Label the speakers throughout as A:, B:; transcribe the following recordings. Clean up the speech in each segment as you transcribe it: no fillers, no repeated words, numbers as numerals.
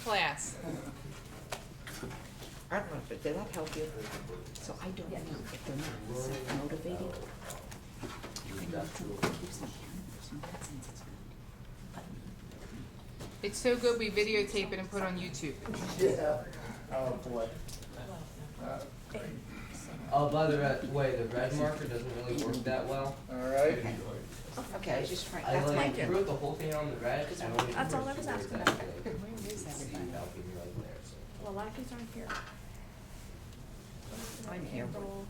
A: class.
B: I don't know, but did that help you? So I don't know if they're not self-motivated.
A: It's so good we videotape it and put it on YouTube.
C: Yeah. Oh, boy.
D: Oh, by the way, the red marker doesn't really work that well.
C: All right.
B: Okay, I was just trying,
D: I
B: that's my,
D: like wrote the whole thing on the red. And only
E: That's all I was
D: the first
E: asking
D: two words
E: about.
D: actually.
E: Where is everybody?
D: That'll be right there, so.
E: Well, lackeys aren't here.
B: I'm here.
E: April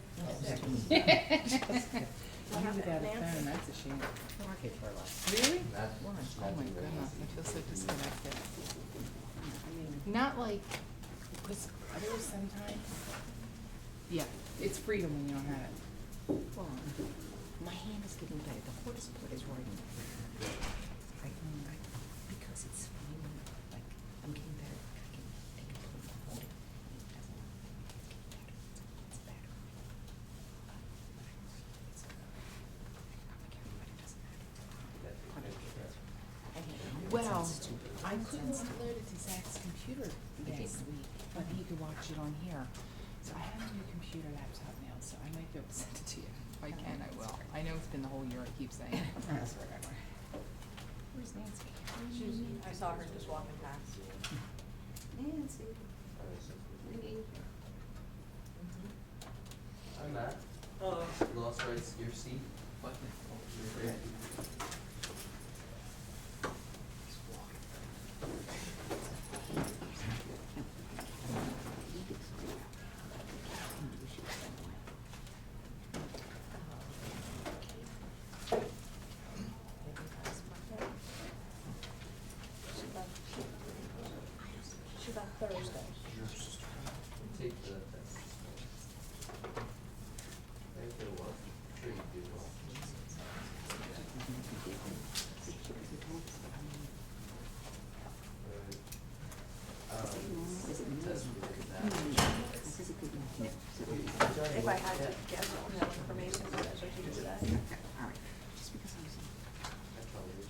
A: What happened,
E: Nancy?
A: That's a shame.
B: market for a lot.
A: Really?
D: That's,
A: Oh
D: that's
A: my
D: the
A: goodness, I feel so disconnected. Not like, because there was sometimes, yeah, it's freedom when you don't have it.
B: Well, my hand is getting better, the hardest part is writing. Because it's fine, like, I'm getting better, I can put my hold it. It's better. Well,
A: I couldn't upload it to Zach's computer last week, but he could watch it on here. So I have a new computer laptop now, so I might be able to send it to you. If I can, I will. I know it's been the whole year, I keep saying.
B: That's whatever. Where's Nancy?
E: I saw her just walking past.
B: Nancy.
D: Hi, Matt.
E: Hello.
D: Lost rights to your seat. What?
E: She left Thursday.
D: Take the test. Thank you, well, I'm sure you did well. Test will look at that.
E: If I had to guess on that information, that's what she did today.
B: Alright, just because I was.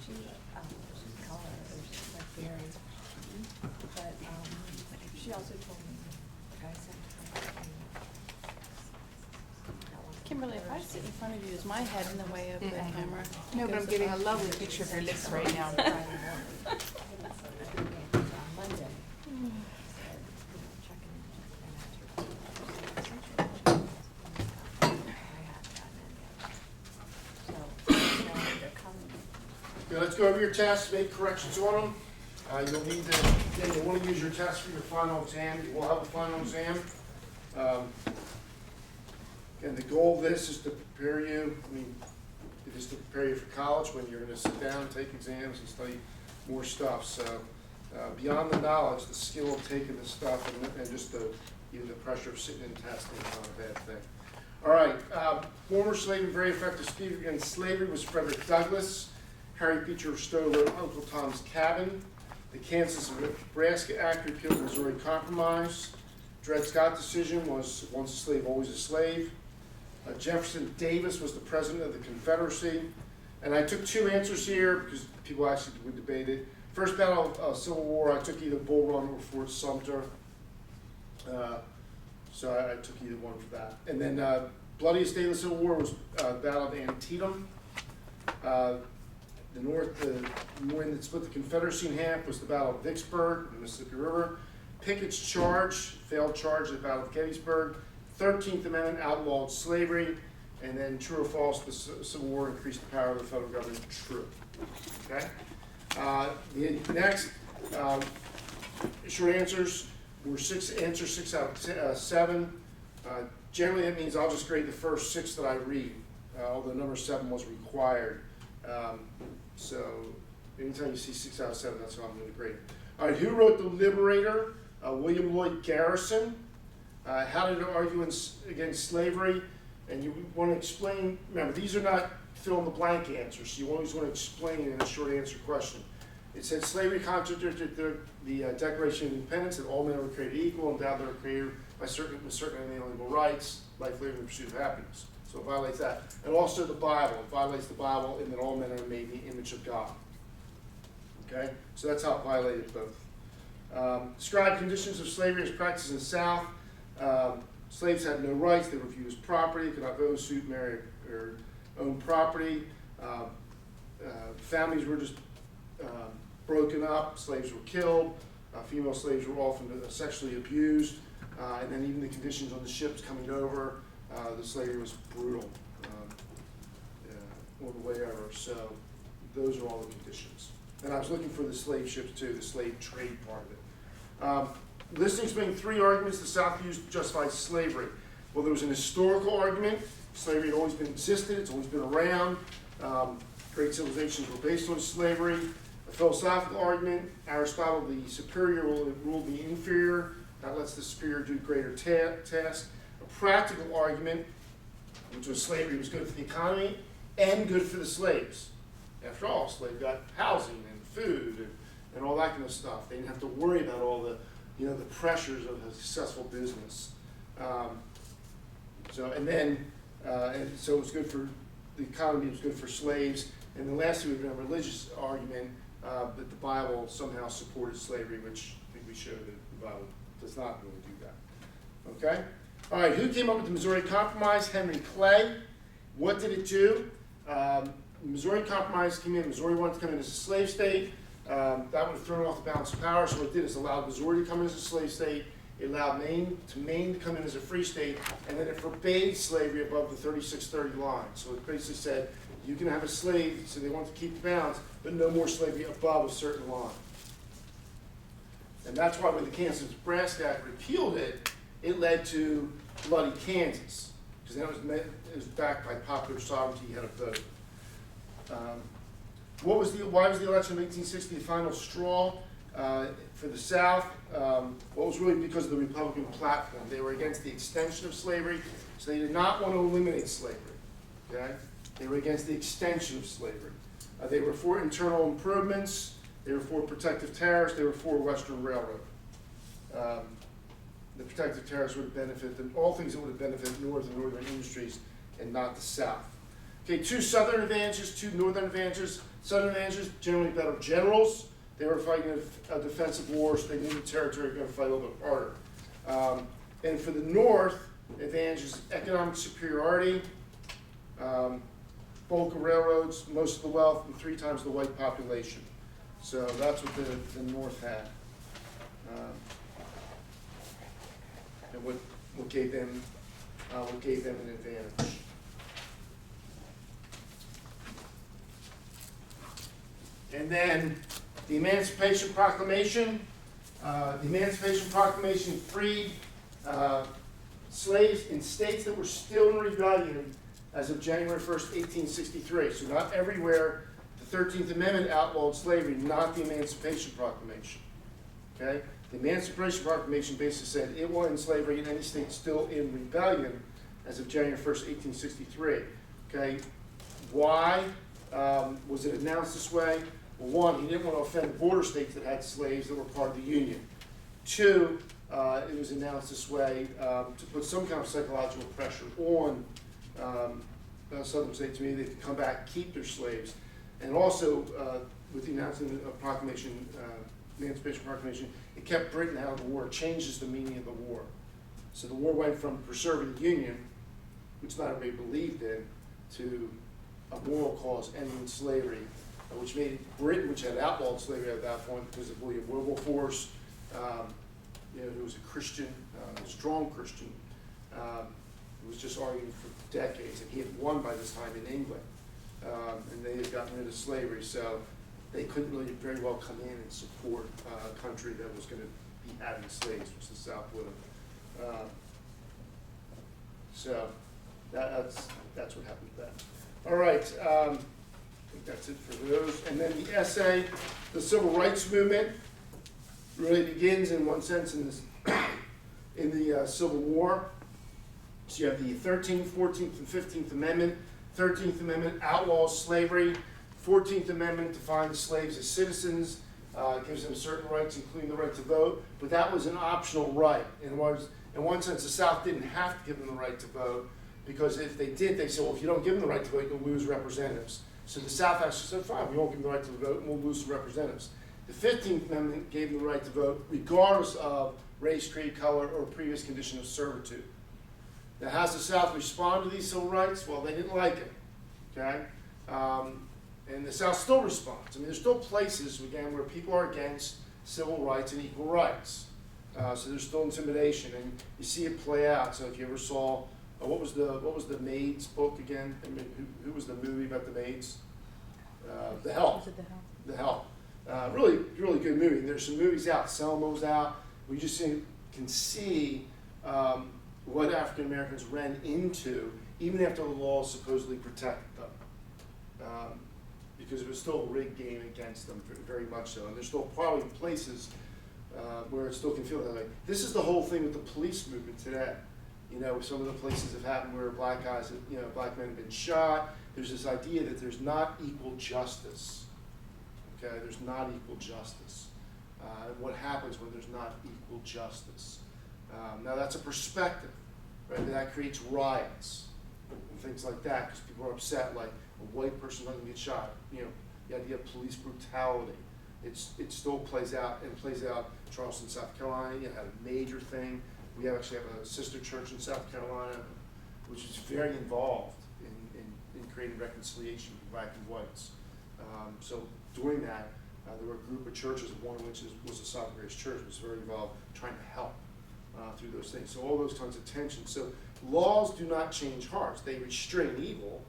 E: She, she's color, she's like very, but, she also told me, the guy said.
F: Kimberly, if I sit in front of you, is my head in the way of the camera?
A: No, but I'm getting a lovely picture of your lips right now.
E: Monday.
C: Okay, let's go over your tests, make corrections on them. You'll need to, again, you'll want to use your test for your final exam. You will have a final exam. And the goal of this is to prepare you, it is to prepare you for college when you're going to sit down and take exams and study more stuff. So beyond the knowledge, the skill of taking the stuff and just even the pressure of sitting and testing is not a bad thing. All right, former slave and very effective speaker against slavery was Frederick Douglass. Harry Beecher Stowe wrote Uncle Tom's Cabin. The Kansas and Nebraska Act repealed the Missouri Compromise. Dred Scott decision was once a slave, always a slave. Jefferson Davis was the president of the Confederacy. And I took two answers here because people actually would debate it. First battle of Civil War, I took either Bull Run or Fort Sumter. So I took either one for that. And then bloodiest day of the Civil War was the Battle of Antietam. The one that split the Confederacy in half was the Battle of Vicksburg, the Mississippi River. Pickett's charge, failed charge at the Battle of Gettysburg. 13th Amendment outlawed slavery. And then true or false, the Civil War increased the power of the federal government. True. Okay? The next short answers were 6 out of 7. Generally, that means I'll just grade the first 6 that I read, although number 7 was required. So anytime you see 6 out of 7, that's how I'm going to grade it. All right, who wrote The Liberator? William Lloyd Garrison. How did it argue against slavery? And you want to explain, remember, these are not fill-in-the-blank answers, so you always want to explain in a short answer question. It said slavery contradicted the Declaration of Independence, that all men were created equal, endowed their creator with certain inalienable rights, life, liberty, and pursuit of happiness. So it violates that. And also the Bible. It violates the Bible in that all men are made in the image of God. Okay? So that's how it violated both. Describe conditions of slavery as practiced in the South. Slaves had no rights. They were viewed as property, could not own, suit, marry, or own property. Families were just broken up. Slaves were killed. Female slaves were often sexually abused. And then even the conditions on the ships coming over, the slavery was brutal all the way over. So those are all the conditions. And I was looking for the slave ships too, the slave trade part of it. Listings being three arguments the South used to justify slavery. Well, there was an historical argument. Slavery had always been existed. It's always been around. Great civilizations were based on slavery. A philosophical argument. Aristotle, the superior, ruled the inferior. That lets the superior do greater tasks. A practical argument, which was slavery was good for the economy and good for the slaves. After all, slaves got housing and food and all that kind of stuff. They didn't have to worry about all the the pressures of a successful business. So it was good for the economy, it was good for slaves. And the last two would be a religious argument that the Bible somehow supported slavery, which I think we showed that the Bible does not really do that. Okay? All right, who came up with the Missouri Compromise? Henry Clay. What did it do? The Missouri Compromise came in. Missouri wanted to come in as a slave state. That would have thrown off the balance of power, so what it did is allowed Missouri to come in as a slave state, it allowed Maine to come in as a free state, and then it forbade slavery above the 3630 line. So it basically said, you can have a slave, so they want to keep the balance, but no more slavery above a certain line. And that's why when the Kansas-Nebraska Act repealed it, it led to bloody Kansas, because then it was backed by popular sovereignty, you had a vote. Why was the election of 1860 the final straw for the South? Well, it was really because of the Republican platform. They were against the extension of slavery, so they did not want to eliminate slavery. Okay? They were against the extension of slavery. They were for internal improvements. They were for protective tariffs. They were for Western Railroad. The protective tariffs would have benefited all things that would have benefited northern industries and not the South. Okay, two southern advantages, two northern advantages. Southern advantages, generally better generals. They were fighting a defensive war, so they knew the territory was going to fight a little bit harder. And for the North, advantages, economic superiority, bulk of railroads, most of the wealth, and 3 times the white population. So that's what the North had. And what gave them an advantage. And then the Emancipation Proclamation. The Emancipation Proclamation freed slaves in states that were still in rebellion as of January 1st, 1863. So not everywhere. The 13th Amendment outlawed slavery, not the Emancipation Proclamation. Okay? The Emancipation Proclamation basically said it will end slavery in any state still in rebellion as of January 1st, 1863. Okay? Why was it announced this way? Well, 1, he didn't want to offend border states that had slaves that were part of the Union. 2, it was announced this way to put some kind of psychological pressure on southern states, maybe they could come back and keep their slaves. And also, with the announcement of proclamation, Emancipation Proclamation, it kept Britain out of the war. It changes the meaning of the war. So the war went from preserving the Union, which not everybody believed in, to a moral cause, ending slavery, which made Britain, which had outlawed slavery at that point because of William Wilberforce, who was a Christian, a strong Christian, was just arguing for decades, and he had won by this time in England, and they had gotten rid of slavery, so they couldn't really very well come in and support a country that was going to be having slaves, which the South would have. So that's what happened with that. All right. I think that's it for those. And then the essay, the Civil Rights Movement, really begins in one sense in the Civil War. So you have the 13th, 14th, and 15th Amendment. 13th Amendment outlaws slavery. 14th Amendment defines slaves as citizens, gives them certain rights, including the right to vote. But that was an optional right. In one sense, the South didn't have to give them the right to vote, because if they did, they said, well, if you don't give them the right to vote, you'll lose representatives. So the South actually said, fine, we won't give them the right to vote, and we'll lose some representatives. The 15th Amendment gave them the right to vote regardless of race, creed, color, or previous condition of servitude. Now, how's the South respond to these civil rights? Well, they didn't like it, okay? And the South still responds. I mean, there's still places, again, where people are against civil rights and equal rights. So there's still intimidation, and you see it play out. So if you ever saw, what was the Maids book again? I mean, who was the movie about the maids? The Help.
F: Was it The Help?
C: The Help. Really, really good movie. There's some movies out. Selma's out. We just can see what African Americans ran into, even after the laws supposedly protected them, because it was still a rigged game against them, very much so. And there's still probably places where it still can feel that way. This is the whole thing with the police movement today. You know, some of the places have happened where black guys, black men have been shot. There's this idea that there's not equal justice. Okay, there's not equal justice. And what happens when there's not equal justice? Now that's a perspective, right? That creates riots and things like that because people are upset, like a white person doesn't get shot. You know, the idea of police brutality. It still plays out and plays out. Charleston, South Carolina, you had a major thing. We actually have a sister church in South Carolina, which is very involved in creating reconciliation for black and whites. So during that, there were a group of churches, one of which was a Southern Grace Church, was very involved trying to help through those things. So all those kinds of tensions. So laws do not change hearts. They restrain evil,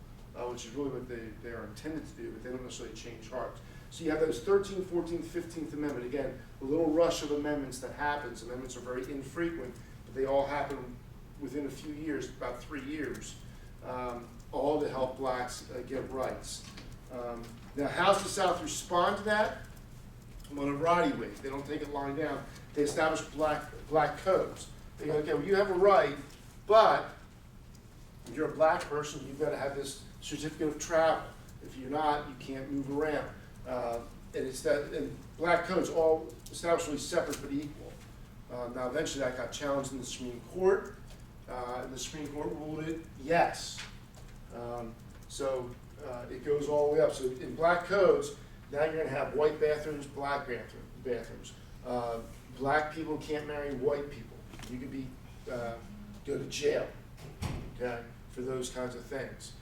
C: which is really what they are intended to do, but they don't necessarily change hearts. So you have those 13th, 14th, 15th Amendment. Again, the little rush of amendments that happens. Amendments are very infrequent, but they all happen within a few years, about 3 years, all to help blacks get rights. Now, how does the South respond to that? Well, in a variety of ways. They don't take it lying down. They establish black codes. They go, okay, well, you have a right, but if you're a black person, you've got to have this certificate of travel. If you're not, you can't move around. And black codes all establishedly separate but equal. Now, eventually, that got challenged in the Supreme Court, and the Supreme Court ruled it yes. It goes all the way up. So in black codes, now you're going to have white bathrooms, black bathrooms. Black people can't marry white people. You could be go to jail, okay, for those kinds of things.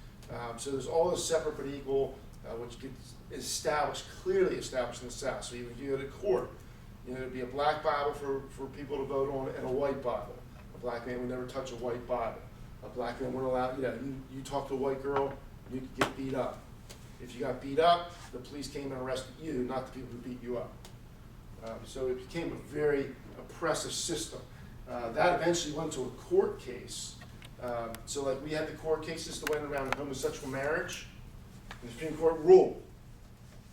C: So there's all this separate but equal, which gets clearly established in the South. So if you go to court, there'd be a black Bible for people to vote on and a white Bible. A black man would never touch a white Bible. A black man wouldn't allow, you talk to a white girl, you could get beat up. If you got beat up, the police came and arrested you, not the people who beat you up. So it became a very oppressive system. That eventually went to a court case. So like we had the court cases that went around homosexual marriage, and the Supreme Court ruled.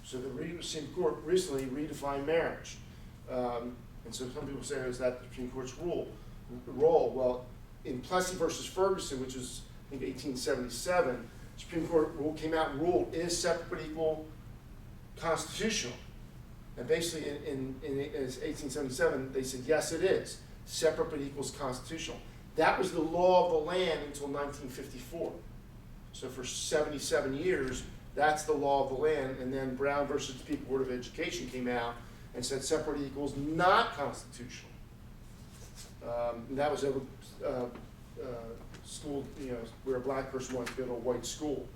C: So the Supreme Court recently redefined marriage. And so some people say, is that the Supreme Court's role? Well, in Plessy versus Ferguson, which was, I think, 1877, the Supreme Court came out and ruled, is separate but equal constitutional? And basically, in 1877, they said, yes, it is. Separate but equals constitutional. That was the law of the land until 1954. So for 77 years, that's the law of the land. And then Brown versus the People Board of Education came out and said separate equals not constitutional. And that was over school, where a black person wants to go to a white school.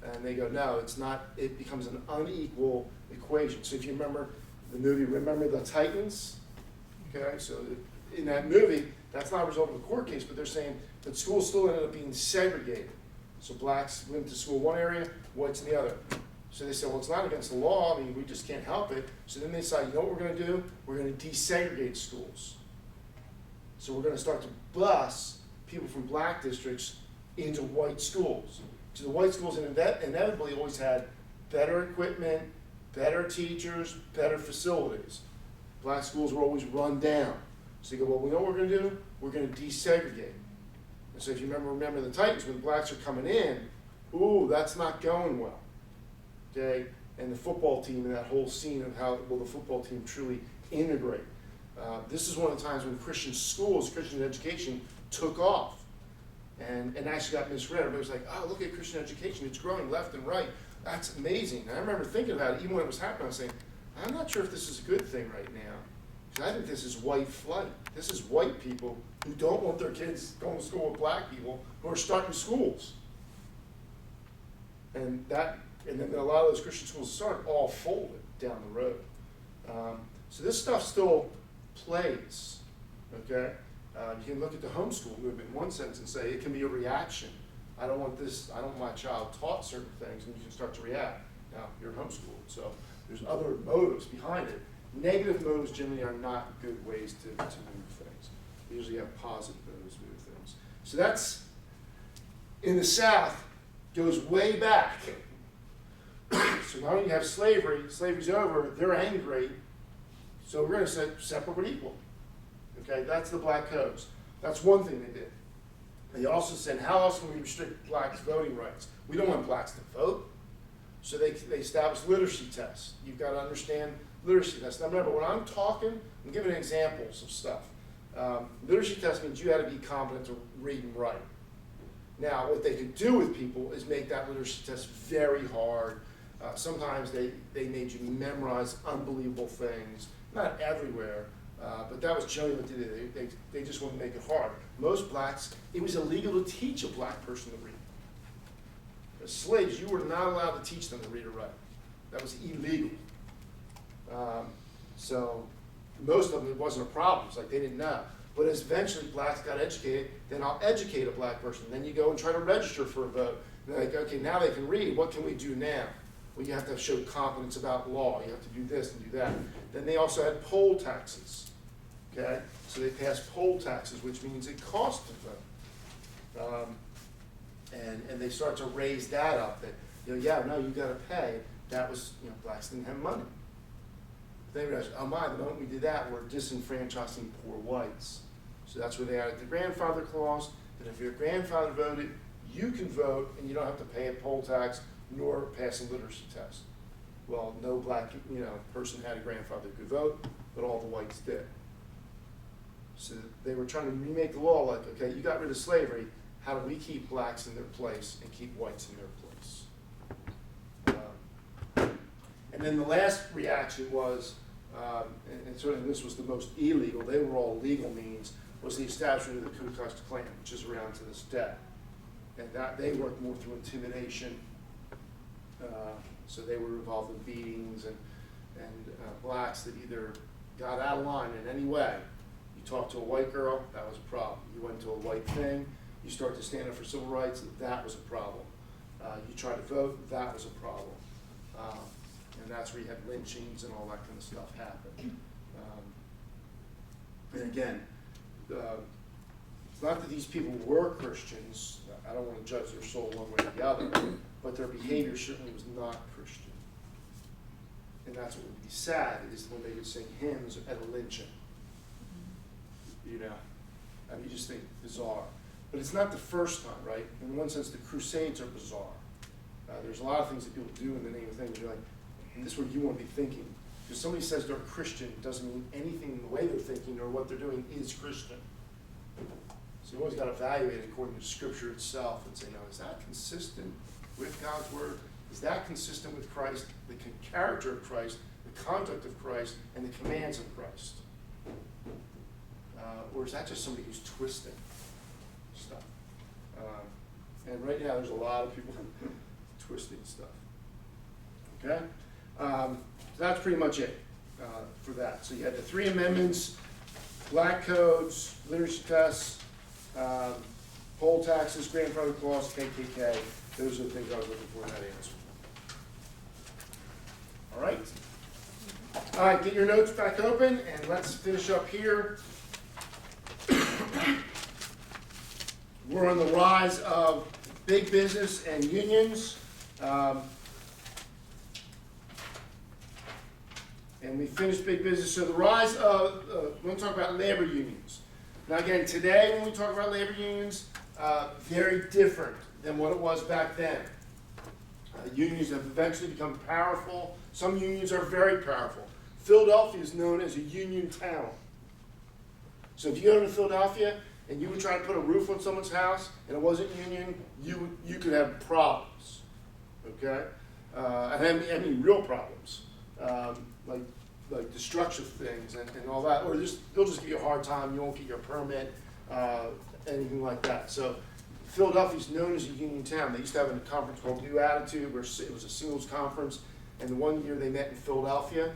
C: And they go, no, it's not, it becomes an unequal equation. So if you remember the movie, Remember the Titans? Okay, so in that movie, that's not a result of a court case, but they're saying that schools still ended up being segregated. So blacks went to school one area, whites in the other. So they said, well, it's not against the law. I mean, we just can't help it. So then they decided, you know what we're going to do? We're going to desegregate schools. So we're going to start to bus people from black districts into white schools. So the white schools inevitably always had better equipment, better teachers, better facilities. Black schools were always run down. So you go, well, we know what we're going to do? We're going to desegregate. And so if you remember the Titans, when the blacks are coming in, ooh, that's not going well. Okay? And the football team and that whole scene of how will the football team truly integrate. This is one of the times when Christian schools, Christian education took off and actually got misread. Everybody was like, oh, look at Christian education. It's growing left and right. That's amazing. And I remember thinking about it, even when it was happening, I was saying, I'm not sure if this is a good thing right now, because I think this is white flight. This is white people who don't want their kids going to school with black people who are starting schools. And then a lot of those Christian schools start all folded down the road. So this stuff still plays, okay? You can look at the homeschool movement in one sense and say it can be a reaction. I don't want my child taught certain things, and you can start to react. Now, you're homeschooled, so there's other motives behind it. Negative motives generally are not good ways to move things. They usually have positive motives to move things. So that's, in the South, goes way back. So now you have slavery's over, they're angry, so we're going to say separate but equal. Okay, that's the Black Codes. That's one thing they did. They also said, how else can we restrict blacks' voting rights? We don't want blacks to vote. So they established literacy tests. You've got to understand literacy tests. Now remember, when I'm talking, I'm giving examples of stuff. Literacy test means you had to be competent to read and write. Now, what they could do with people is make that literacy test very hard. Sometimes they made you memorize unbelievable things. Not everywhere, but that was generally what they did. They just wanted to make it hard. Most blacks, it was illegal to teach a black person to read. As slaves, you were not allowed to teach them to read or write. That was illegal. So most of them, it wasn't a problem. It's like they didn't know. But as eventually blacks got educated, then I'll educate a black person. Then you go and try to register for a vote. And they're like, okay, now they can read. What can we do now? Well, you have to show competence about law. You have to do this and do that. Then they also had poll taxes. Okay? So they passed poll taxes, which means it costs to vote. And they start to raise that up. That, you got to pay. That was, blacks didn't have money. They realized, oh my, the moment we did that, we're disenfranchising poor whites. So that's where they added the grandfather clause, that if your grandfather voted, you can vote and you don't have to pay a poll tax nor pass a literacy test. Well, no black person had a grandfather who could vote, but all the whites did. So they were trying to remake the law like, okay, you got rid of slavery, how do we keep blacks in their place and keep whites in their place? And then the last reaction was, and certainly this was the most illegal, they were all legal means, was the establishment of the Ku Klux Klan, which is around to this day. And that they worked more through intimidation. So they were involved in beatings and blacks that either got out of line in any way. You talked to a white girl, that was a problem. You went to a white thing, you start to stand up for civil rights, that was a problem. You tried to vote, that was a problem. And that's where you had lynchings and all that kind of stuff happen. And again, it's not that these people were Christians. I don't want to judge their soul one way or the other, but their behavior certainly was not Christian. And that's what would be sad, is when they would sing hymns at a lynching. You just think bizarre. But it's not the first time, right? In one sense, the Crusades are bizarre. There's a lot of things that people do in the name of things. You're like, and this is what you want to be thinking. Because somebody says they're Christian doesn't mean anything in the way they're thinking or what they're doing is Christian. So you always got to evaluate it according to Scripture itself and say, no, is that consistent with God's Word? Is that consistent with Christ, the character of Christ, the conduct of Christ, and the commands of Christ? Or is that just somebody who's twisting stuff? And right now there's a lot of people twisting stuff. Okay? So that's pretty much it for that. So you had the 3 amendments, black codes, literacy tests, poll taxes, grandfather clause, KKK. Those are the things I was looking for in that answer. All right? All right, get your notes back open, and let's finish up here. We're on the rise of big business and unions. And we finished big business. So the rise of, we're going to talk about labor unions. Now again, today when we talk about labor unions, very different than what it was back then. Unions have eventually become powerful. Some unions are very powerful. Philadelphia is known as a union town. So if you go to Philadelphia and you would try to put a roof on someone's house and it wasn't union, you could have problems. Okay? I mean real problems. like destructive things and all that, or they'll just give you a hard time, you won't get your permit, anything like that. So Philadelphia's known as a union town. They used to have a conference called New Attitude, where it was a singles conference, and the one year they met in Philadelphia,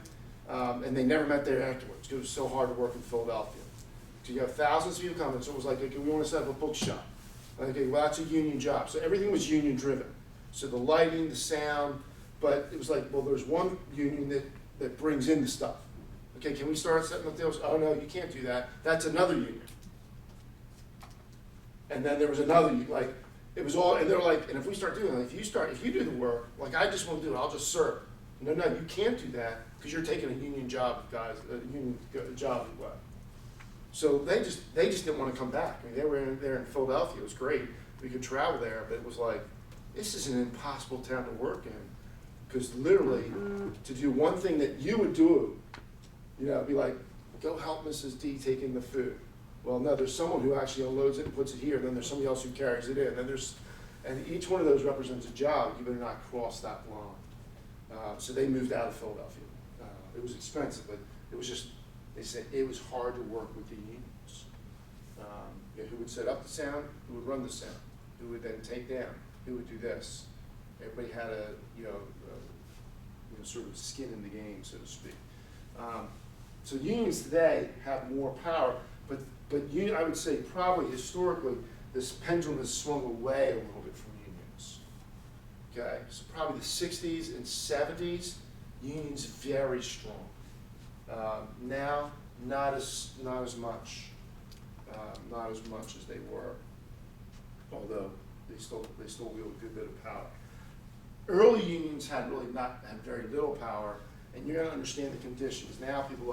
C: and they never met there afterwards, because it was so hard to work in Philadelphia. So you have thousands of people coming, so it was like, okay, we want to set up a bookshop. Okay, well, that's a union job. So everything was union driven. So the lighting, the sound, but it was like, well, there's one union that brings in the stuff. Okay, can we start setting up deals? Oh, no, you can't do that. That's another union. And then there was another union, like, it was all, and they're like, and if we start doing it, if you do the work, like, I just want to do it, I'll just serve. No, you can't do that, because you're taking a union job, guys, a union job as well. So they just didn't want to come back. I mean, they were there in Philadelphia, it was great. We could travel there, but it was like, this is an impossible town to work in. Because literally, to do one thing that you would do, be like, go help Mrs. D take in the food. Well, no, there's someone who actually unloads it and puts it here, and then there's somebody else who carries it in. And each one of those represents a job. You better not cross that line. So they moved out of Philadelphia. It was expensive, but it was just, they said it was hard to work with the unions. Who would set up the sound, who would run the sound, who would then take down, who would do this. Everybody had a sort of skin in the game, so to speak. So unions today have more power, but I would say probably historically this pendulum has swung away a little bit from unions. Okay, so probably the 60s and 70s, unions very strong. Now not as much as they were, although they still wield a good bit of power. Early unions had very little power, and you're going to understand the conditions. Now people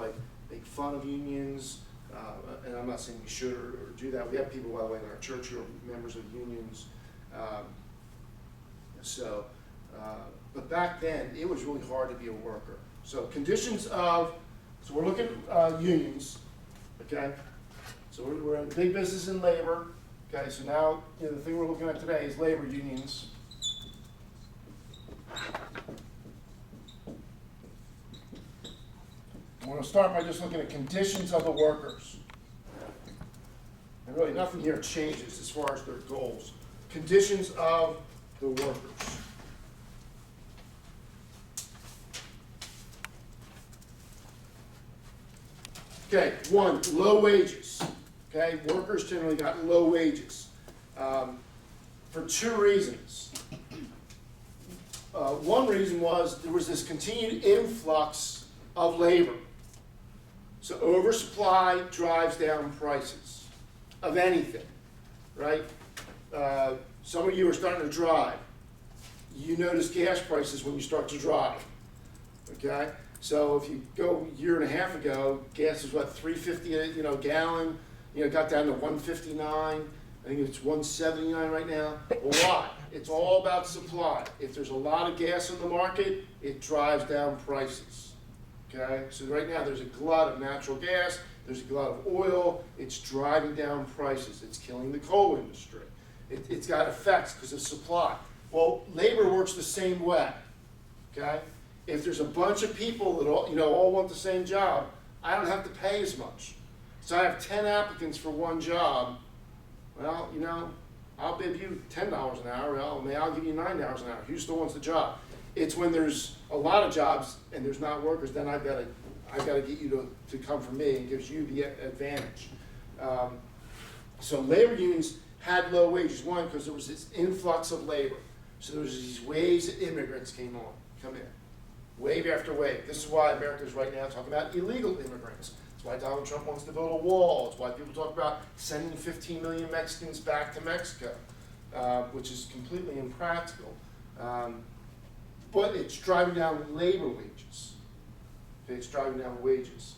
C: make fun of unions, and I'm not saying we should or do that. We have people, by the way, in our church who are members of unions. But back then, it was really hard to be a worker. So so we're looking at unions, okay? So we're in big business and labor, okay? So now, the thing we're looking at today is labor unions. I'm going to start by just looking at conditions of the workers. And really nothing here changes as far as their goals. Conditions of the workers. Okay, one, low wages. Okay, workers generally got low wages for two reasons. One reason was there was this continued influx of labor. So oversupply drives down prices of anything, right? Some of you are starting to drive. You notice gas prices when you start to drive, okay? So if you go a year and a half ago, gas was what, $3.50 a gallon, got down to $1.59. I think it's $1.79 right now. Why? It's all about supply. If there's a lot of gas in the market, it drives down prices. Okay? So right now there's a glut of natural gas, there's a glut of oil, it's driving down prices, it's killing the coal industry. It's got effects because of supply. Well, labor works the same way. Okay? If there's a bunch of people that all want the same job, I don't have to pay as much. So I have 10 applicants for one job. Well, I'll bid you $10 an hour. Well, I'll give you $9 an hour. Who still wants the job? It's when there's a lot of jobs and there's not workers, then I've got to get you to come from me, and gives you the advantage. So labor unions had low wages. One, because there was this influx of labor. So there was these waves that immigrants come in, wave after wave. This is why America's right now talking about illegal immigrants. It's why Donald Trump wants to build a wall. It's why people talk about sending 15 million Mexicans back to Mexico, which is completely impractical. But it's driving down labor wages. Okay, it's driving down wages.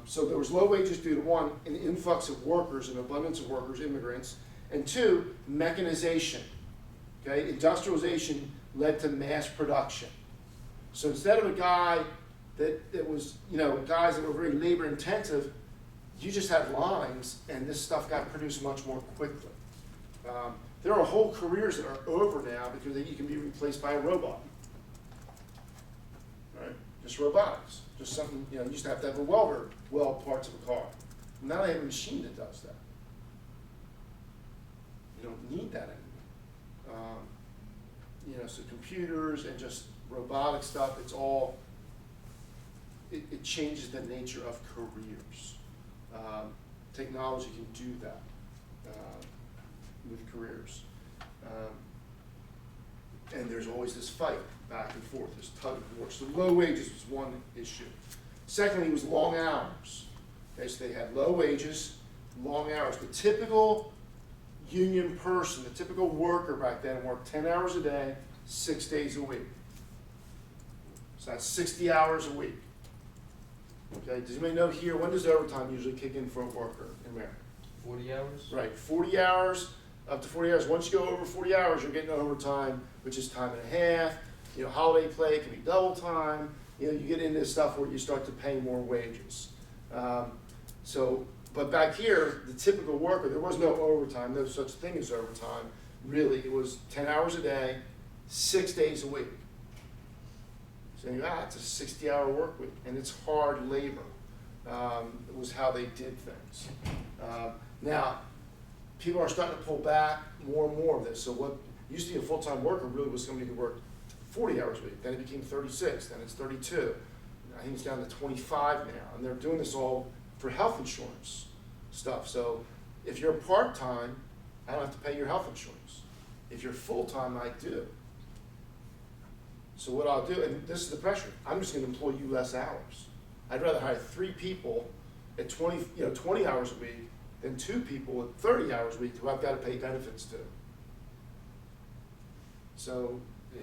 C: So there was low wages due to, one, an influx of workers, an abundance of workers, immigrants, and two, mechanization. Okay, industrialization led to mass production. So instead of a guy that was, guys that were very labor intensive, you just had lines, and this stuff got produced much more quickly. There are whole careers that are over now because you can be replaced by a robot. Right? Just robotics, just something, you used to have a welder weld parts of a car. Now they have a machine that does that. You don't need that anymore. So computers and just robotic stuff, it's all, it changes the nature of careers. Technology can do that with careers. And there's always this fight back and forth, this tug of war. So low wages was one issue. Secondly, was long hours. Okay, so they had low wages, long hours. The typical union person, the typical worker back then worked 10 hours a day, 6 days a week. So that's 60 hours a week. Okay, does anybody know here, when does overtime usually kick in for a worker in America?
D: 40 hours?
C: Right, 40 hours, up to 40 hours. Once you go over 40 hours, you're getting overtime, which is time and a half. Holiday pay can be double time. You get into stuff where you start to pay more wages. But back here, the typical worker, there was no overtime, no such thing as overtime. Really, it was 10 hours a day, 6 days a week. So it's a 60-hour work week, and it's hard labor. It was how they did things. Now, people are starting to pull back more and more of this. So what used to be a full-time worker really was somebody who worked 40 hours a week. Then it became 36, then it's 32. I think it's down to 25 now, and they're doing this all for health insurance stuff. So if you're part-time, I don't have to pay your health insurance. If you're full-time, I do. So what I'll do, and this is the pressure, I'm just going to employ you less hours. I'd rather hire 3 people at 20 hours a week than 2 people at 30 hours a week who I've got to pay benefits to. So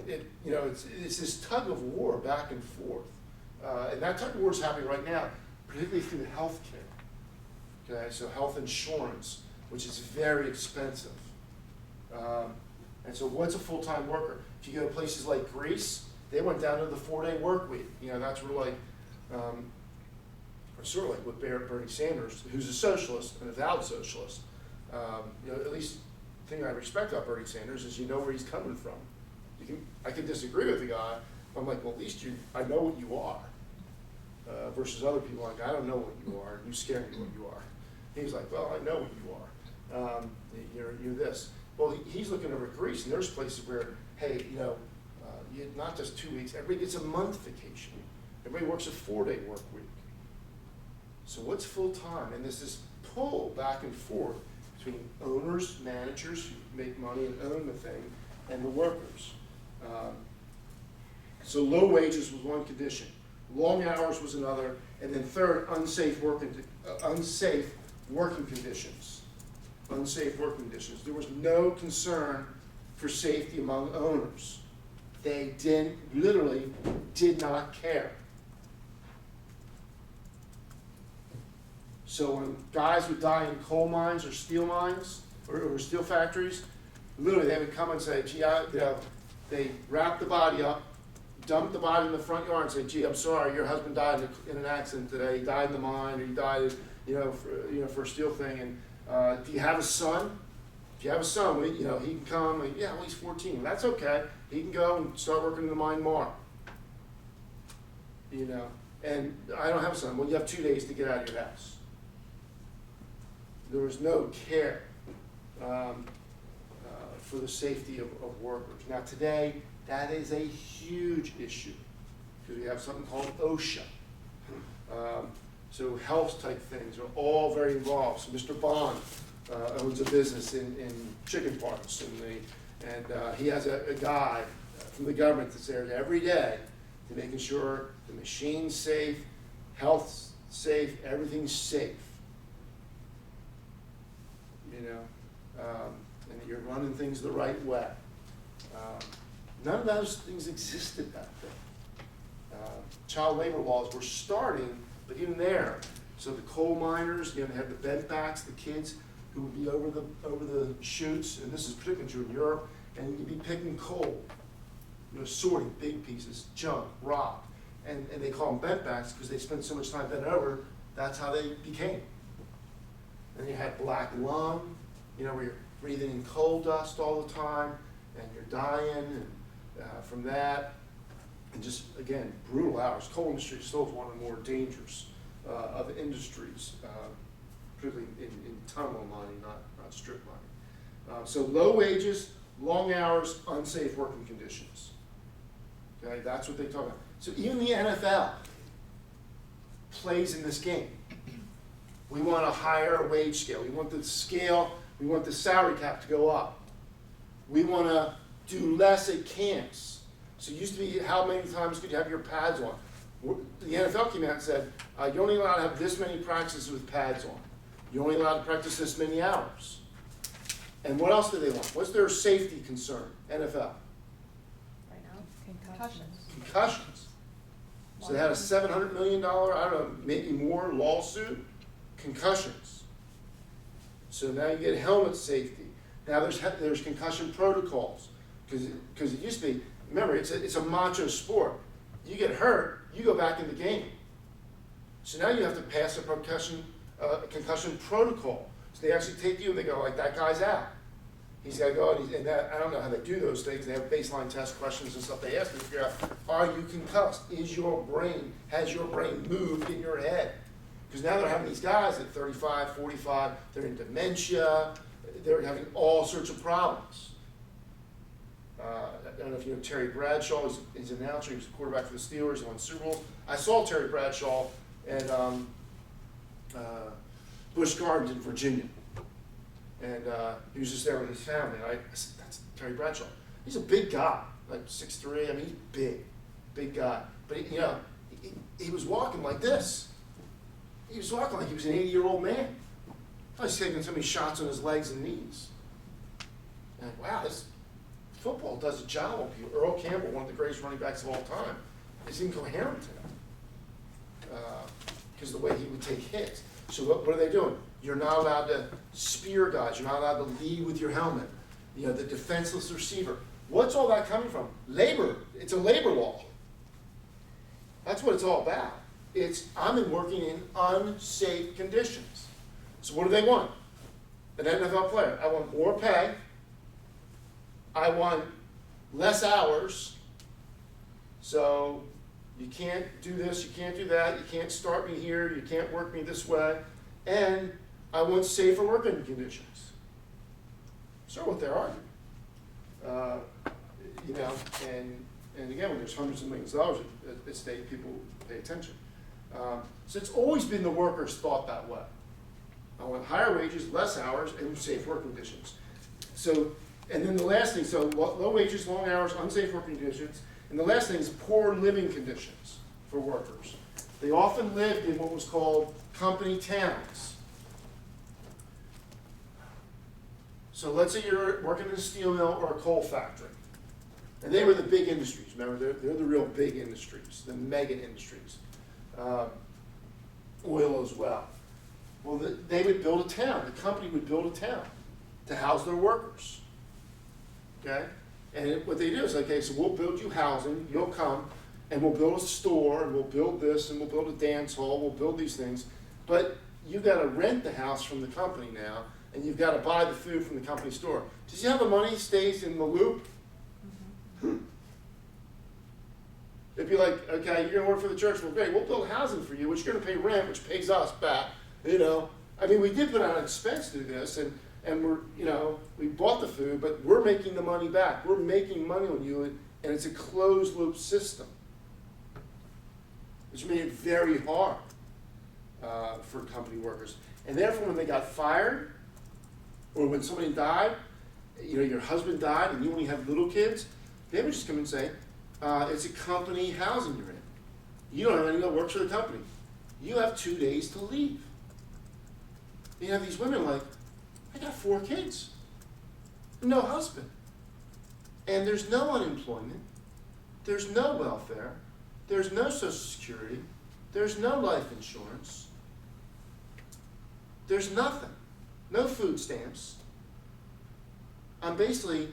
C: it's this tug of war back and forth. And that tug of war is happening right now, particularly through health care. Okay, so health insurance, which is very expensive. And so what's a full-time worker? If you go to places like Greece, they went down to the 4-day work week. That's where sort of like with Bernie Sanders, who's a socialist, an avowed socialist. At least the thing I respect about Bernie Sanders is where he's coming from. I can disagree with the guy, but I'm like, well, at least I know what you are. Versus other people like, I don't know what you are, and you scare me what you are. He's like, well, I know what you are. You're this. Well, he's looking over at Greece, and there's places where, hey, not just 2 weeks, everybody gets a month vacation. Everybody works a 4-day work week. So what's full time? And there's this pull back and forth between owners, managers who make money and own the thing, and the workers. So low wages was one condition. Long hours was another. And then third, unsafe working conditions. Unsafe working conditions. There was no concern for safety among owners. They literally did not care. So when guys would die in coal mines or steel mines or steel factories, literally they would come and say, gee, they wrap the body up, dump the body in the front yard and say, gee, I'm sorry, your husband died in an accident today. He died in the mine, or he died, for a steel thing. And do you have a son? If you have a son, he can come. And, yeah, well, he's 14. That's okay. He can go and start working in the mine tomorrow. And I don't have a son. Well, you have 2 days to get out of your house. There was no care for the safety of workers. Now today, that is a huge issue because we have something called OSHA. So health type things are all very involved. So Mr. Bond owns a business in chicken parts, and he has a guy from the government that's there every day to making sure the machine's safe, health's safe, everything's safe. And that you're running things the right way. None of those things existed back then. Child labor laws were starting, but even there. So the coal miners, they had the bed backs, the kids who would be over the chutes, and this is particularly true in Europe, and you'd be picking coal, sorting big pieces, junk, rock, and they call them bed backs because they spend so much time bent over. That's how they became. And you had black lung, where you're breathing in coal dust all the time, and you're dying from that. and just, again, brutal hours. Coal industry still is one of the more dangerous of industries, particularly in tunnel mining, not strip mining. So low wages, long hours, unsafe working conditions. Okay, that's what they talk about. So even the NFL plays in this game. We want a higher wage scale. We want the scale, we want the salary cap to go up. We want to do less at camps. So it used to be how many times could you have your pads on? The NFL came out and said, you're only allowed to have this many practices with pads on. You're only allowed to practice this many hours. And what else do they want? What's their safety concern, NFL?
E: Right now, concussions.
C: Concussions. So they had a $700 million, I don't know, maybe more lawsuit, concussions. So now you get helmet safety. Now there's concussion protocols. Because it used to be, remember, it's a macho sport. You get hurt, you go back in the game. So now you have to pass a concussion protocol. So they actually take you and they go, like, that guy's out. He's got to go, and I don't know how they do those things. They have baseline test questions and stuff. They ask me to figure out, are you concussed? Has your brain moved in your head? Because now they're having these guys at 35, 45, they're in dementia, they're having all sorts of problems. I don't know if you know Terry Bradshaw, he's an announcer, he was a quarterback for the Steelers, he won Super Bowls. I saw Terry Bradshaw at Busch Gardens in Virginia. And he was just there with his family. I said, that's Terry Bradshaw. He's a big guy, like 6'3". I mean, he's big guy. But he was walking like this. He was walking like he was an 80-year-old man. I was taking so many shots on his legs and knees. And wow, this football does a job on people. Earl Campbell, one of the greatest running backs of all time, is incoherent to him because the way he would take hits. So what are they doing? You're not allowed to spear guys. You're not allowed to lead with your helmet. You know, the defenseless receiver. What's all that coming from? Labor. It's a labor law. That's what it's all about. I'm working in unsafe conditions. So what do they want? An NFL player. I want more pay. I want less hours. So you can't do this, you can't do that, you can't start me here, you can't work me this way. And I want safer working conditions. So what they're arguing. You know, and again, when there's hundreds of millions of dollars at stake, people pay attention. So it's always been the workers thought that way. I want higher wages, less hours, and safe working conditions. So, and then the last thing, so low wages, long hours, unsafe working conditions. And the last thing is poor living conditions for workers. They often lived in what was called company towns. So let's say you're working in a steel mill or a coal factory. And they were the big industries. Remember, they're the real big industries, the mega industries. Oil as well. Well, they would build a town. The company would build a town to house their workers. Okay? And what they do is, okay, so we'll build you housing, you'll come, and we'll build a store, and we'll build this, and we'll build a dance hall, we'll build these things. But you've got to rent the house from the company now, and you've got to buy the food from the company store. Do you see how the money stays in the loop? Mm-hmm. It'd be like, okay, you're going to work for the church. Well, great, we'll build housing for you, which you're going to pay rent, which pays us back. You know, I mean, we did put out an expense to do this, and we're, you know, we bought the food, but we're making the money back. We're making money on you, and it's a closed loop system, which made it very hard for company workers. And therefore, when they got fired, or when somebody died, you know, your husband died, and you only have little kids, they would just come and say, it's a company housing you're in. You don't have anyone that works for the company. You have 2 days to leave. You have these women like, I got 4 kids, no husband. And there's no unemployment, there's no welfare, there's no Social Security, there's no life insurance, there's nothing, no food stamps. I'm basically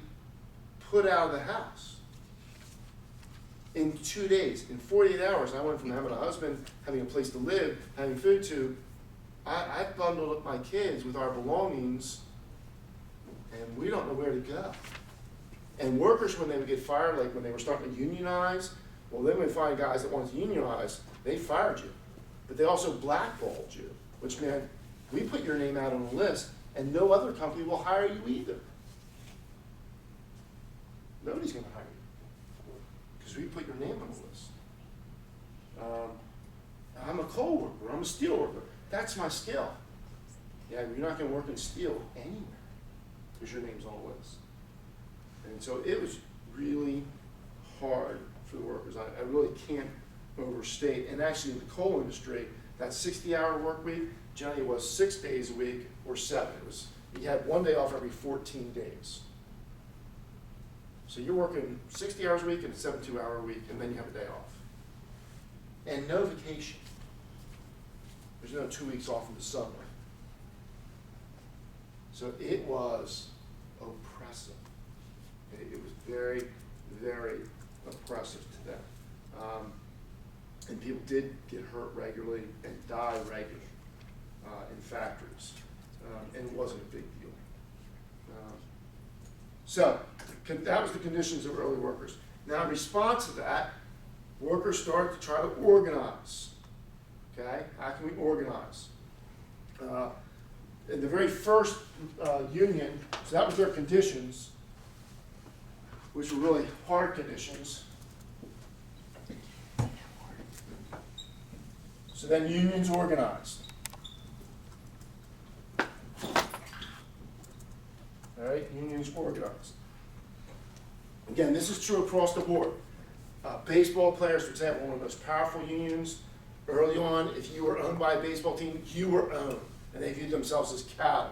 C: put out of the house in 2 days. In 48 hours, I went from having a husband, having a place to live, having food to, I bundled up my kids with our belongings, and we don't know where to go. And workers, when they would get fired, like when they were starting to unionize, Well, then we find guys that wanted to unionize, they fired you. But they also blackballed you, which meant we put your name out on the list and no other company will hire you either. Nobody's going to hire you because we put your name on the list. I'm a coal worker, I'm a steel worker. That's my skill. Yeah, you're not going to work in steel anywhere because your name's on the list. And so it was really hard for the workers. I really can't overstate. And actually in the coal industry, that 60-hour work week generally was 6 days a week or 7. It was, you had 1 day off every 14 days. So you're working 60 hours a week and a 72-hour week, and then you have a day off. And no vacation. There's no 2 weeks off in the summer. So it was oppressive. It was very, very oppressive to them. And people did get hurt regularly and die regularly in factories. And it wasn't a big deal. So that was the conditions of early workers. Now in response to that, workers started to try to organize. Okay, how can we organize? In the very first union, so that was their conditions, which were really hard conditions. So then unions organized. All right, unions organized. Again, this is true across the board. Baseball players, for example, one of the most powerful unions, early on, if you were owned by a baseball team, you were owned, and they viewed themselves as cattle.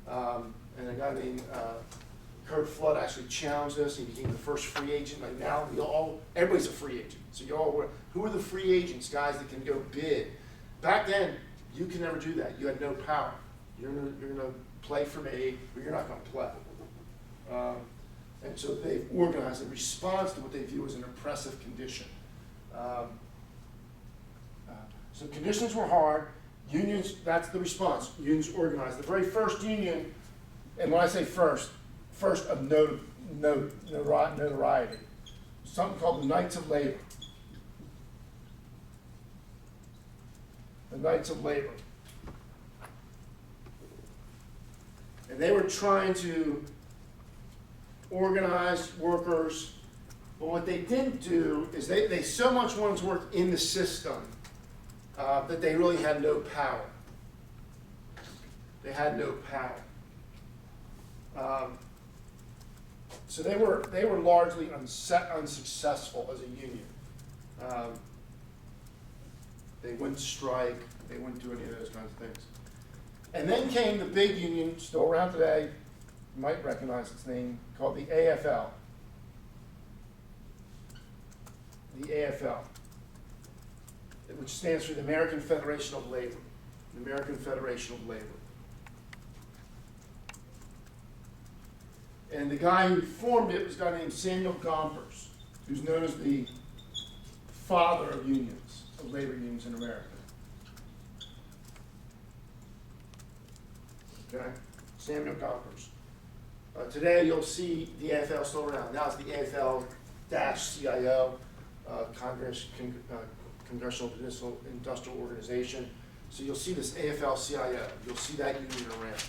C: And a guy named Kurt Flood actually challenged us. He became the first free agent. Like now, everybody's a free agent. So you all were, who are the free agents, guys that can go bid? Back then, you could never do that. You had no power. You're gonna play for me, or you're not gonna play. And so they've organized in response to what they view as an oppressive condition. So conditions were hard. Unions, that's the response. Unions organized. The very first union, and when I say first of notoriety, something called the Knights of Labor. The Knights of Labor. And they were trying to organize workers, but what they didn't do is they so much wanted to work in the system that they really had no power. They had no power. So they were largely unsuccessful as a union. They wouldn't strike. They wouldn't do any of those kinds of things. And then came the big union, still around today. You might recognize its name, called the AFL. The AFL, which stands for the American Federation of Labor. The American Federation of Labor. And the guy who formed it was a guy named Samuel Gompers, who's known as the father of unions, of labor unions in America. Okay? Samuel Gompers. Today you'll see the AFL still around. Now it's the AFL-CIO, Congressional Industrial Organization. So you'll see this AFL-CIO. You'll see that union around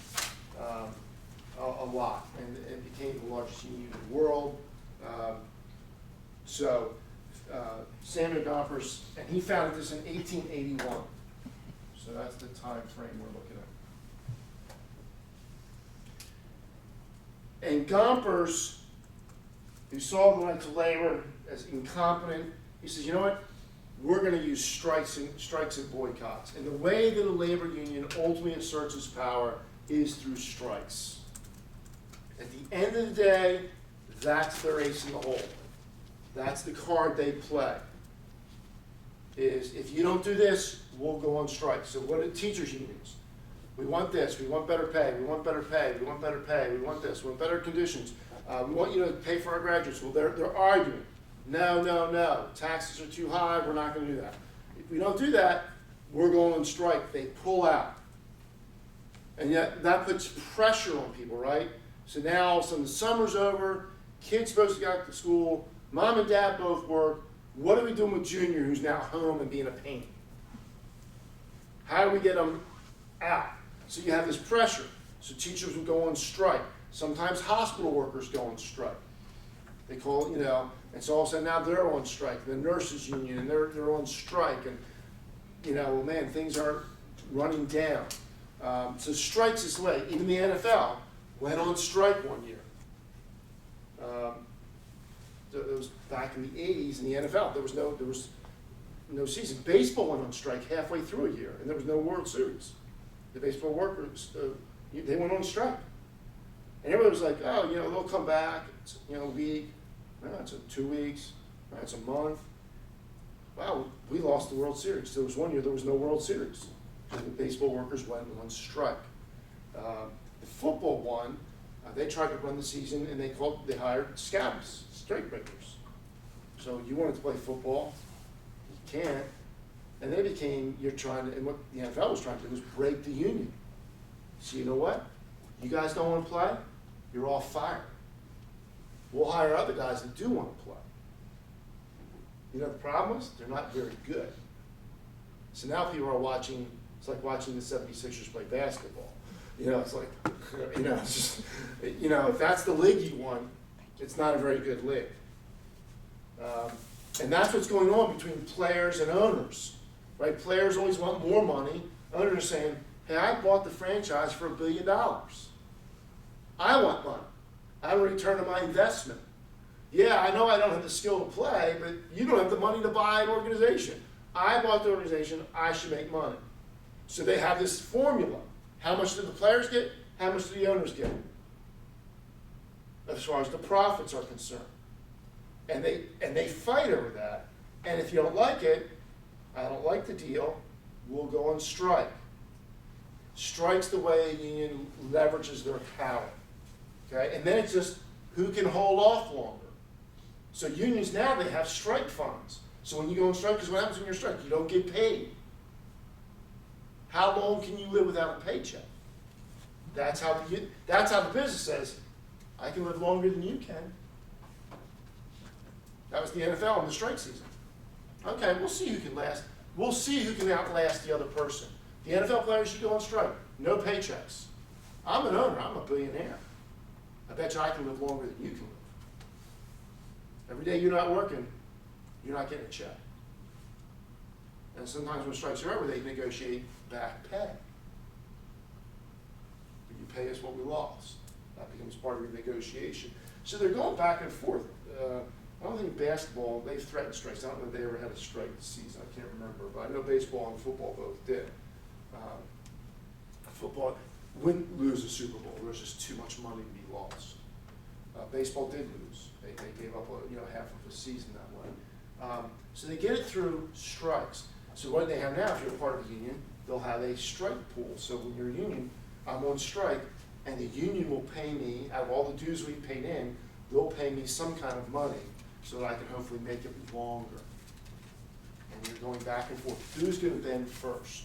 C: a lot, and it became the largest union in the world. Samuel Gompers, and he founded this in 1881. So that's the time frame we're looking at. And Gompers, who saw the Knights of Labor as incompetent, he says, you know what? We're going to use strikes and boycotts. And the way that a labor union ultimately asserts its power is through strikes. At the end of the day, that's their ace in the hole. That's the card they play. Is if you don't do this, we'll go on strike. So what are teachers' unions? We want this, we want better pay, we want better pay, we want better pay, we want this, we want better conditions. We want you to pay for our graduates. Well, they're arguing. No. Taxes are too high, we're not going to do that. If we don't do that, we're going on strike. They pull out. And yet that puts pressure on people, right? So now all of a sudden the summer's over, kids supposed to go to school, mom and dad both work, What are we doing with Junior, who's now home and being a pain? How do we get him out? So you have this pressure. So teachers will go on strike. Sometimes hospital workers go on strike. They call, you know, and so all of a sudden now they're on strike. The nurses union, and they're on strike. And, you know, well, man, things are running down. So strikes is the way. Even the NFL went on strike one year. It was back in the 80s in the NFL. There was no season. Baseball went on strike halfway through a year, and there was no World Series. The baseball workers, they went on strike. And everybody was like, oh, you know, they'll come back. It's, you know, a week. No, it's 2 weeks. No, it's a month. Wow, we lost the World Series. There was one year there was no World Series because the baseball workers went on strike. The football one, they tried to run the season, and they hired scabs, strike breakers. So you wanted to play football, you can't. And then it became, and what the NFL was trying to do was break the union. So you know what? You guys don't want to play? You're all fired. We'll hire other guys that do want to play. You know the problem is? They're not very good. So now people are watching, it's like watching the 76ers play basketball. You know, it's like, you know, it's just, you know, if that's the league you want, it's not a very good league. And that's what's going on between players and owners, right? Players always want more money. Owners are saying, hey, I bought the franchise for $1 billion. I want money. I want a return on my investment. Yeah, I know I don't have the skill to play, but you don't have the money to buy an organization. I bought the organization, I should make money. So they have this formula. How much do the players get? How much do the owners get? As far as the profits are concerned. And they fight over that. And if you don't like it, I don't like the deal, we'll go on strike. Strike's the way a union leverages their power. Okay? And then it's just who can hold off longer. So unions now, they have strike funds. So when you go on strike, because what happens when you're on strike? You don't get paid. How long can you live without a paycheck? That's how the business says, I can live longer than you can. That was the NFL in the strike season. Okay, we'll see who can last. We'll see who can outlast the other person. The NFL players should go on strike. No paychecks. I'm an owner. I'm a billionaire. I bet you I can live longer than you can live. Every day you're not working, you're not getting a check. And sometimes when strikes are over, they negotiate back pay. You pay us what we lost. That becomes part of your negotiation. So they're going back and forth. I don't think basketball, they've threatened strikes. I don't know if they ever had a strike this season. I can't remember. But I know baseball and football both did. Football wouldn't lose a Super Bowl. There was just too much money to be lost. Baseball did lose. They gave up half of a season that way. So they get it through strikes. So what they have now, if you're a part of the union, they'll have a strike pool. So when you're a union, I'm on strike, and the union will pay me, out of all the dues we paid in, they'll pay me some kind of money so that I can hopefully make it longer. And you're going back and forth. Who's going to bend first?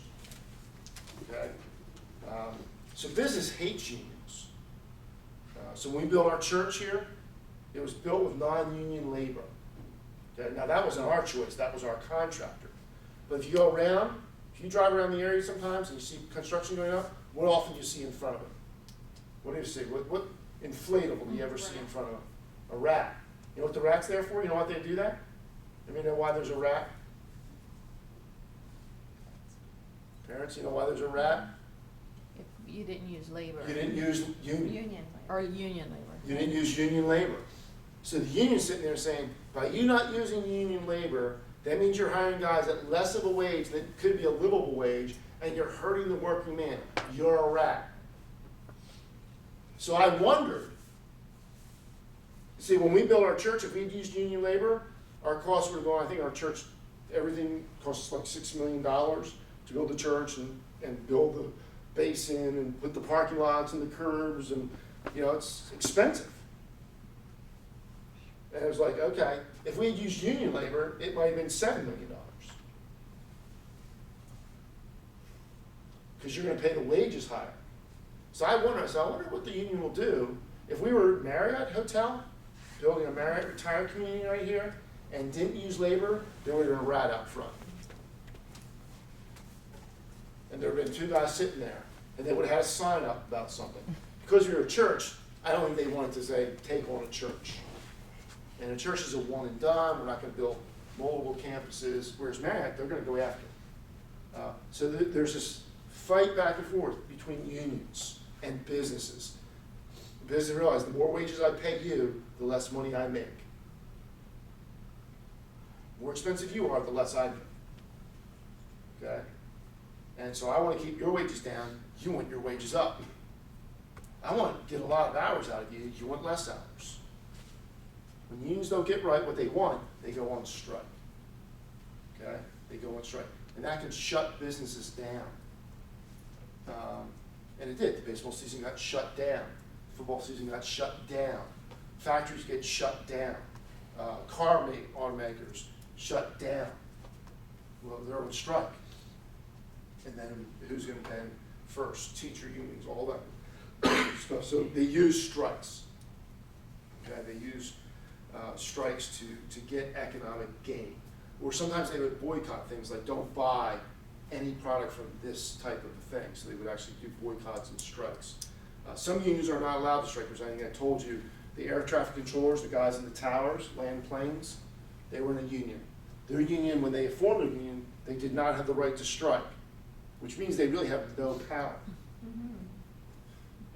C: Okay? So business hates unions. So when we built our church here, it was built with non-union labor. Okay? Now that wasn't our choice, that was our contractor. But if you go around, if you drive around the area sometimes and you see construction going up, what often do you see in front of it? What do you see? What inflatable do you ever see in front of a rat? You know what the rat's there for? You know why they do that? Anybody know why there's a rat? Parents, you know why there's a rat?
F: If you didn't use labor.
C: You didn't use union.
E: Union.
F: Or union labor.
C: You didn't use union labor. So the union's sitting there saying, by you not using union labor, that means you're hiring guys at less of a wage that could be a livable wage, and you're hurting the working man. You're a rat. So I wondered, see, when we built our church, if we'd used union labor, our costs would have gone, I think our church, everything costs like $6 million to build the church and build the basin and put the parking lots and the curbs, and it's expensive. And it was like, okay, if we had used union labor, it might have been $7 million. Because you're going to pay the wages higher. So I wonder what the union will do if we were Marriott Hotel, building a Marriott retirement community right here, and didn't use labor, there would have been a rat out front. And there would have been 2 guys sitting there, and they would have had a sign up about something. Because we were a church, I don't think they wanted to say, take on a church. And a church is a one and done, we're not gonna build multiple campuses, whereas Marriott, they're gonna go after it. So there's this fight back and forth between unions and businesses. The business realized the more wages I pay you, the less money I make. The more expensive you are, the less I make. Okay? And so I want to keep your wages down, you want your wages up. I want to get a lot of hours out of you, you want less hours. When unions don't get right what they want, they go on strike. Okay? They go on strike. And that can shut businesses down. And it did. The baseball season got shut down. Football season got shut down. Factories get shut down. Car automakers shut down. Well, they're on strike. And then who's going to pay them first? Teacher unions, all that stuff. So they use strikes. Okay, they use strikes to get economic gain. Or sometimes they would boycott things like don't buy any product from this type of a thing. So they would actually do boycotts and strikes. Some unions are not allowed to strike. Because I think I told you, the air traffic controllers, the guys in the towers, land planes, they were in a union. Their union, when they formed a union, they did not have the right to strike, which means they really have no power.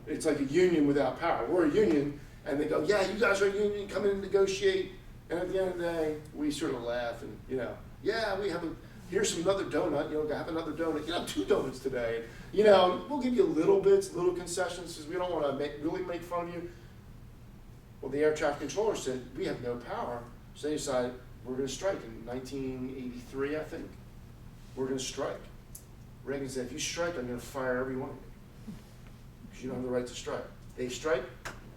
C: It's like a union without power. We're a union, and they go, yeah, you guys are a union, come in and negotiate. And at the end of the day, we sort of laugh and, yeah, here's another donut, have another donut. 2 donuts today. We'll give you little bits, little concessions, because we don't want to really make fun of you. Well, the air traffic controller said, we have no power. So they decided, we're going to strike in 1983, I think. We're going to strike. Reagan said, if you strike, I'm going to fire every one of you. Because you don't have the right to strike. They strike,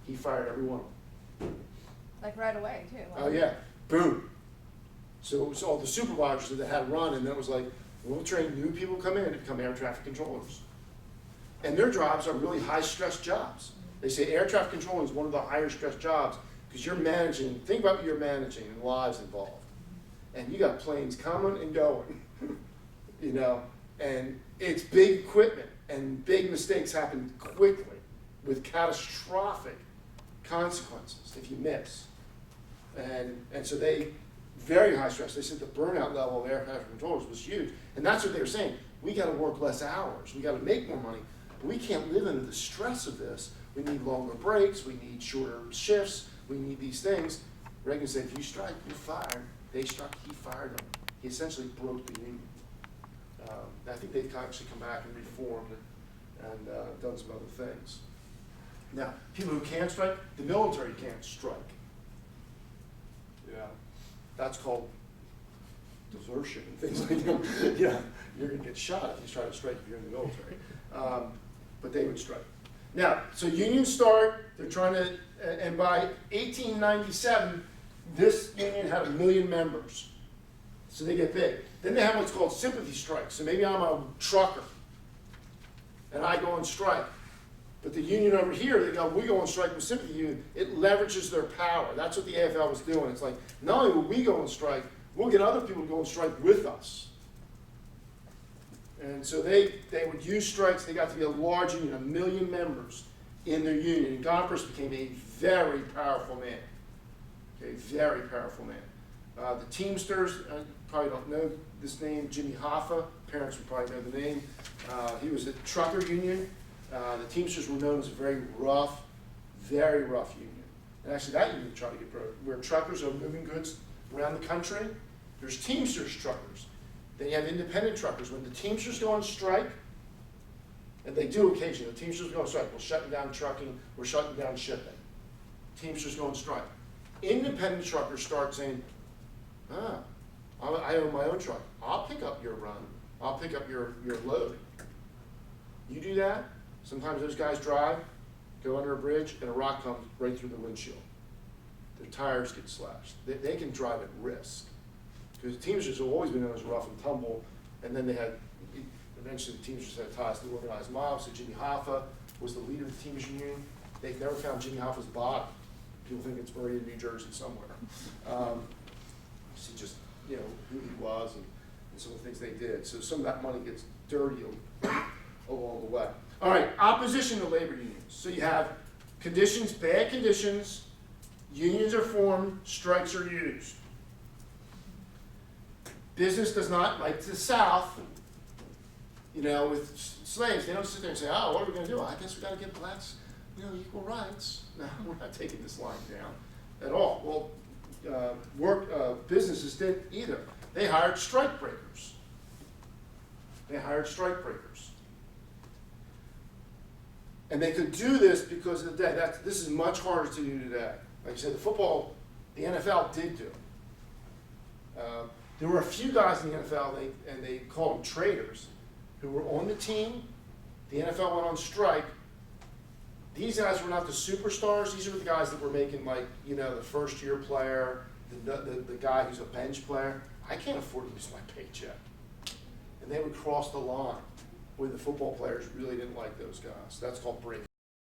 C: he fired every one of them.
E: Like right away, too.
C: Oh, yeah. Boom. So it was all the supervisors that had run, and then it was like, we'll train new people come in to become air traffic controllers. And their jobs are really high-stress jobs. They say air traffic controlling is one of the higher-stress jobs because you're managing, think about what you're managing and lives involved. And you got planes coming and going, and it's big equipment, and big mistakes happen quickly with catastrophic consequences if you miss. And so they, very high stress, they said the burnout level of air traffic controllers was huge. And that's what they were saying. We got to work less hours. We got to make more money. But we can't live under the stress of this. We need longer breaks. We need shorter shifts. We need these things. Reagan said, if you strike, you're fired. They struck, he fired them. He essentially broke the union. I think they've actually come back and reformed and done some other things. Now, people who can't strike, the military can't strike. That's called desertion and things like that. You're going to get shot if you try to strike if you're in the military. But they would strike. Now, so unions start, they're trying to, and by 1897, this union had 1 million members. So they get big. Then they have what's called sympathy strikes. So maybe I'm a trucker, and I go on strike. But the union over here, they go, we go on strike with sympathy union. It leverages their power. That's what the AFL was doing. It's like, not only will we go on strike, we'll get other people to go on strike with us. And so they would use strikes. They got to be a large union, 1 million members in their union. And Gompers became a very powerful man. Okay, very powerful man. The Teamsters, probably don't know this name, Jimmy Hoffa. Parents would probably know the name. He was a trucker union. The Teamsters were known as a very rough union. And actually that union tried to get broken. Where truckers are moving goods around the country, there's Teamsters truckers. Then you have independent truckers. When the Teamsters go on strike, and they do occasionally, the Teamsters go on strike, we're shutting down trucking, we're shutting down shipping. Teamsters go on strike. Independent truckers start saying, I own my own truck. I'll pick up your run. I'll pick up your load. You do that, sometimes those guys drive, go under a bridge, and a rock comes right through the windshield. Their tires get slashed. They can drive at risk. Because the Teamsters have always been known as rough and tumble, and then they had, eventually the Teamsters had ties to the organized mob, so Jimmy Hoffa was the leader of the Teamsters Union. They've never found Jimmy Hoffa's body. People think it's buried in New Jersey somewhere. see just, you know, who he was and some of the things they did. So some of that money gets dirty along the way. All right, opposition to labor unions. So you have conditions, bad conditions, unions are formed, strikes are used. Business does not, like the South, you know, with slaves, they don't sit there and say, oh, what are we gonna do? I guess we gotta give blacks, you know, equal rights. No, we're not taking this line down at all. Well, businesses didn't either. They hired strike breakers. And they could do this because of the day. This is much harder to do today. Like I said, the NFL did do it. There were a few guys in the NFL, and they called them traders, who were on the team. The NFL went on strike. These guys were not the superstars. These were the guys that were making, like, you know, the first year player, the guy who's a bench player. I can't afford to lose my paycheck. And they would cross the line where the football players really didn't like those guys. That's called breaking